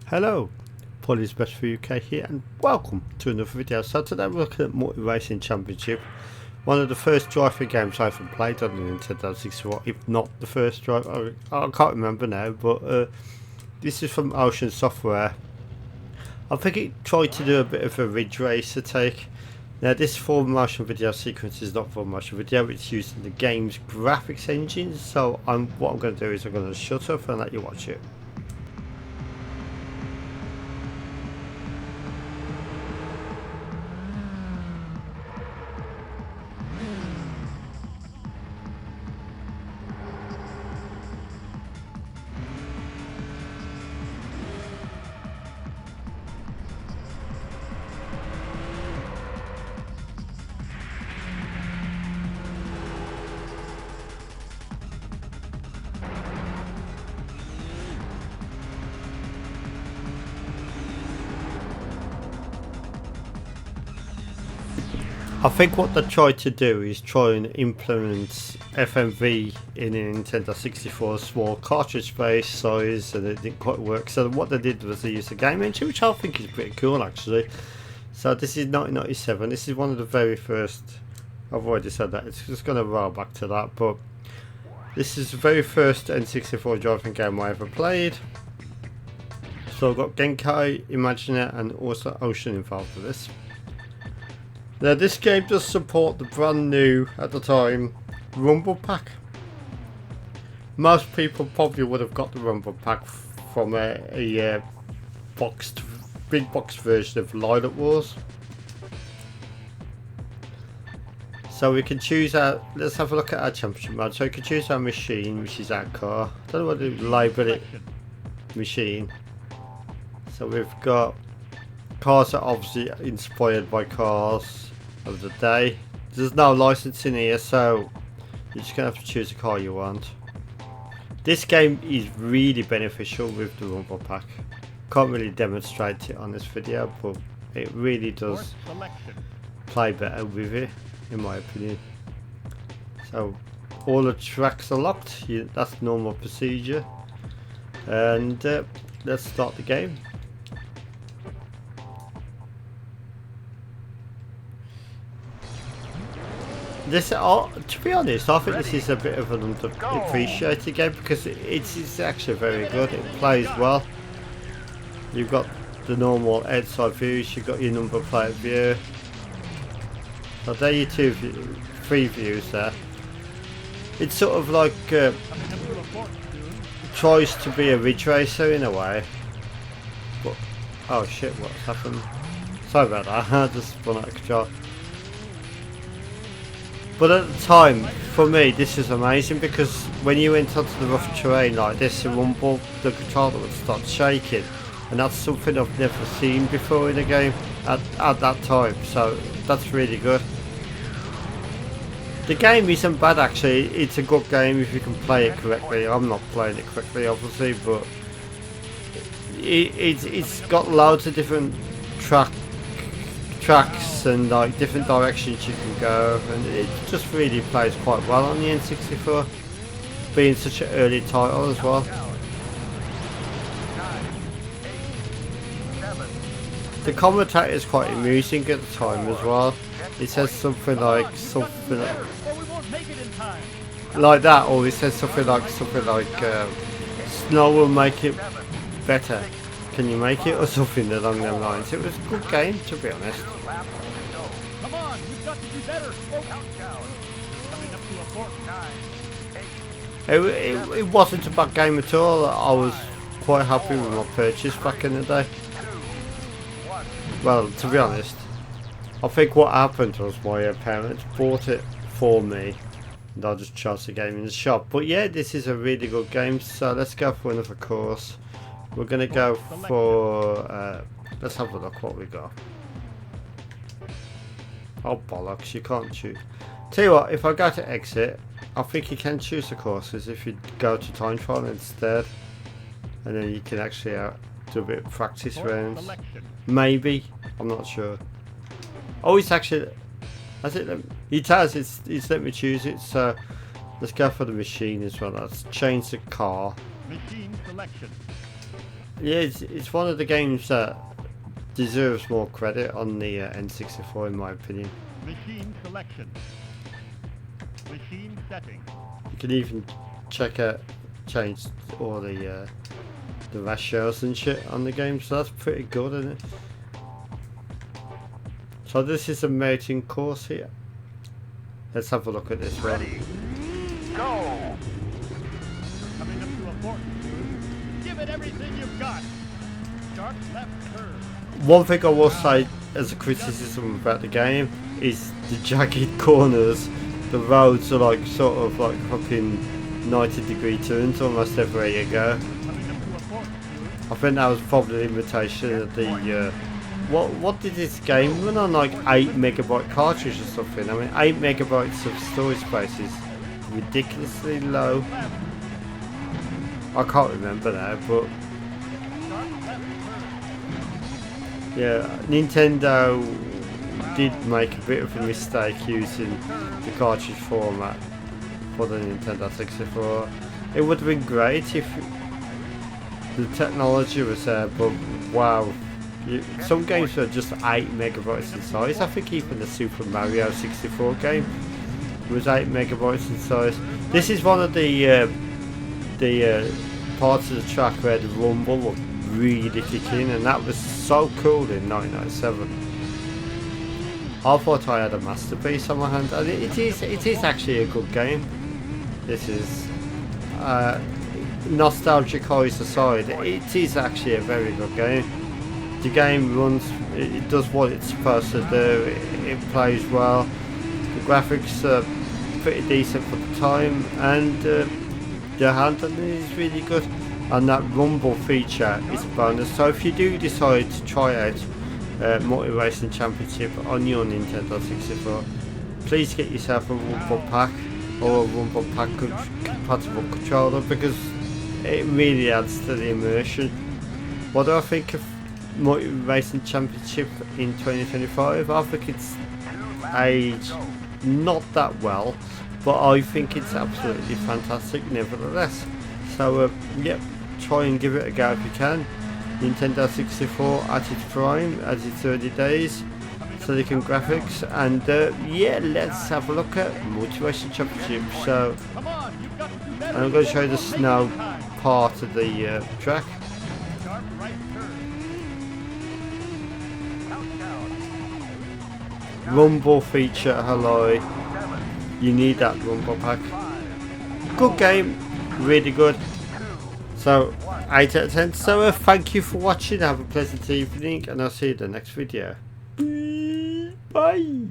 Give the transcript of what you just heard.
Hello, Polly's Best for UK here and welcome to another video. So today we're looking at Multi Racing Championship, one of the first driving games I ever played on the Nintendo 64, if not the first drive. I can't remember now, but this is from Ocean Software. I think it tried to do a bit of a Ridge Racer take. Now this full motion video sequence is not full motion video, it's using the game's graphics engine, so what I'm going to do is I'm going to shut up and let you watch it. I think what they tried to do is try and implement FMV in a Nintendo 64 small cartridge space size, and it didn't quite work. So what they did was they used a game engine, which I think is pretty cool actually. So this is 1997. This is one of the very first. I've already said that. It's just going to roll back to that, but this is the very first N64 driving game I ever played. So I've got Genkai, Imaginer, and also Ocean involved with this. Now this game does support the brand new, at the time, Rumble Pack. Most people probably would have got the Rumble Pack from a boxed, big box version of Lilac Wars. So we can choose our, let's have a look at our championship mode. So we can choose our machine, which is our car. I don't know what to label it, machine. So we've got cars that are obviously inspired by cars of the day. There's no licensing here, so you're just gonna have to choose the car you want. This game is really beneficial with the Rumble Pack. Can't really demonstrate it on this video, but it really does play better with it, in my opinion. So all the tracks are locked. That's normal procedure, and let's start the game. This, to be honest, I think this is a bit of an underappreciated game because it's actually very good. It plays well. You've got the normal outside views. You've got your number plate view. So there are your three views there. It's sort of like tries to be a Ridge Racer in a way. But oh shit, what's happened? Sorry about that. I just spun out of control. But at the time, for me, this is amazing because when you went onto the rough terrain like this, the controller would start shaking, and that's something I've never seen before in a game at that time. So that's really good. The game isn't bad actually. It's a good game if you can play it correctly. I'm not playing it correctly, obviously, but it's got loads of different tracks and like different directions you can go, and it just really plays quite well on the N64, being such an early title as well. The commentator is quite amusing at the time as well. It says something like that, or it says something like snow will make it better. Can you make it, or something along them lines. It was a good game, to be honest. Come on, we've got to do better. It wasn't a bad game at all. I was quite happy with my purchase back in the day. Well, to be honest, I think what happened was my parents bought it for me, and I just chose the game in the shop. But yeah, this is a really good game, so let's go for another course. We're gonna go for let's have a look what we got. Oh bollocks, you can't choose. Tell you what, if I go to exit, I think you can choose the courses if you go to time trial instead, and then you can actually do a bit of practice rounds. Maybe, I'm not sure. Oh, it's actually, he tells it's let me choose it, so let's go for the machine as well. Let's change the car. Machine selection. Yeah, it's one of the games that deserves more credit on the N64 in my opinion. Machine selection. Machine setting. You can even change all the ratios and shit on the game, so that's pretty good, isn't it? So this is a mating course here. Let's have a look at this one. Ready. Go. Coming up to a fork. Give it everything you've got. Sharp left turn. One thing I will say as a criticism about the game is the jagged corners. The roads are like sort of like fucking 90-degree turns almost everywhere you go. Coming up to a fork. I think that was probably an imitation of the what did this game run on, like 8 megabyte cartridge or something? I mean 8 megabytes of storage space is ridiculously low. I can't remember now, but yeah, Nintendo did make a bit of a mistake using the cartridge format for the Nintendo 64. It would have been great if the technology was there, but wow, some games are just 8 megabytes in size. I think even the Super Mario 64 game was 8 megabytes in size. This is one of the parts of the track where the rumble would really kick in, and that was so cool in 1997. I thought I had a masterpiece on my hand, and it is actually a good game. This is nostalgic highs aside, it is actually a very good game. The game runs, it does what it's supposed to do, it plays well, the graphics are pretty decent for the time, and the handling is really good, and that rumble feature is a bonus. So if you do decide to try out Multi Racing Championship on your Nintendo 64, please get yourself a rumble pack or a rumble pack compatible controller, because it really adds to the immersion. What do I think of Multi Racing Championship in 2025? I think it's aged not that well, but I think it's absolutely fantastic nevertheless. So yep, try and give it a go if you can. Nintendo 64 at its prime, as its early days, silicon graphics, and yeah, let's have a look at Multi Racing Championship. So Come on, you've got to do better. I'm going to show you the snow part of the track. Sharp right turn. Rumble feature, hello. You need that rumble pack. Good game, really good. So 8 out of 10. So thank you for watching, have a pleasant evening, and I'll see you in the next video. Bye.